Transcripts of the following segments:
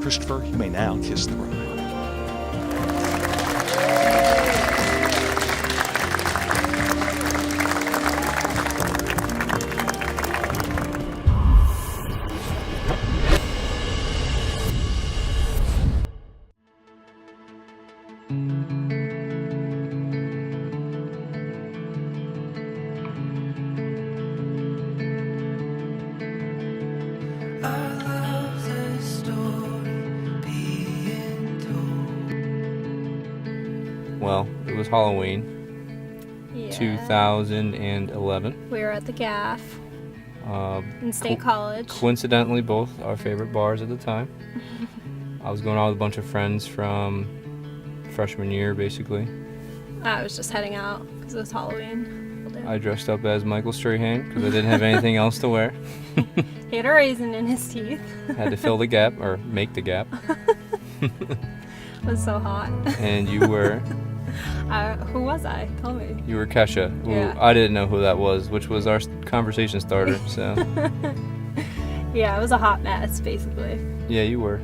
Christopher, you may now kiss the bride. Well, it was Halloween, 2011. We were at the Gaff in State College. Coincidentally, both our favorite bars at the time. I was going out with a bunch of friends from freshman year, basically. I was just heading out because it was Halloween. I dressed up as Michael Strahan because I didn't have anything else to wear. He had a raisin in his teeth. Had to fill the gap, or make the gap. It was so hot. And you were? Who was I? Tell me. You were Kesha, who Yeah. I didn't know who that was, which was our conversation starter. So. Yeah, it was a hot mess, basically. Yeah, you were.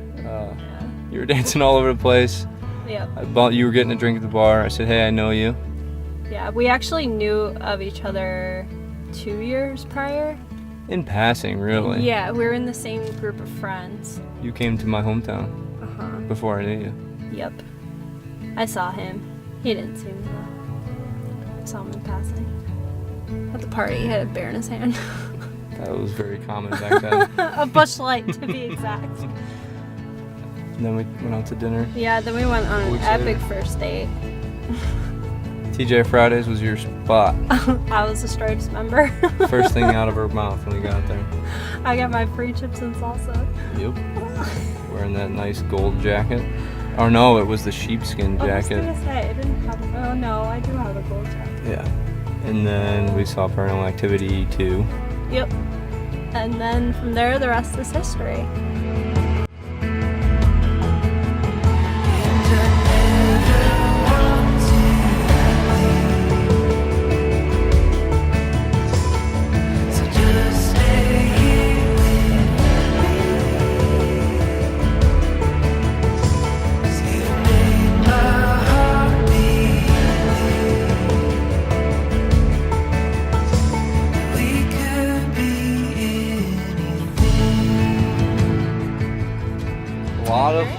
You were dancing all over the place. Yep. You were getting a drink at the bar. I said, "Hey, I know you." Yeah, we actually knew of each other 2 years prior. In passing, really. Yeah, we were in the same group of friends. You came to my hometown before I knew you. Yep. I saw him. He didn't see me though. I saw him in passing. At the party, he had a bear in his hand. That was very common back then. A bush light, to be exact. And then we went out to dinner. Yeah, then we went on an Weeks epic later. first date. TJ Fridays was your spot. I was a Stripes member. First thing out of her mouth when we got there. I got my free chips and salsa. Yep. Wearing that nice gold jacket. Or no, it was the sheepskin jacket. I was gonna say, I didn't have. Oh no, I do have a gold jacket. Yeah. And then we saw Paranormal Activity 2. Yep. And then from there, the rest is history.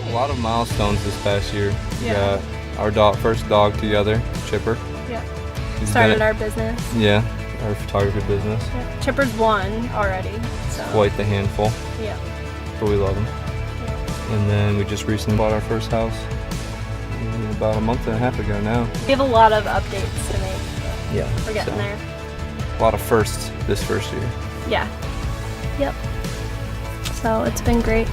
A lot of milestones this past year. We Yeah. got our first dog together, Chipper. Yeah. He's Started our business. Yeah, our photography business. Yeah. Chipper's won already. So. Quite the handful, Yeah. but we love him. Yeah. And then we just recently bought our first house about a month and a half ago now. We have a lot of updates to make. Yeah. We're getting there. A lot of firsts this first year. Yeah. Yep. So it's been great.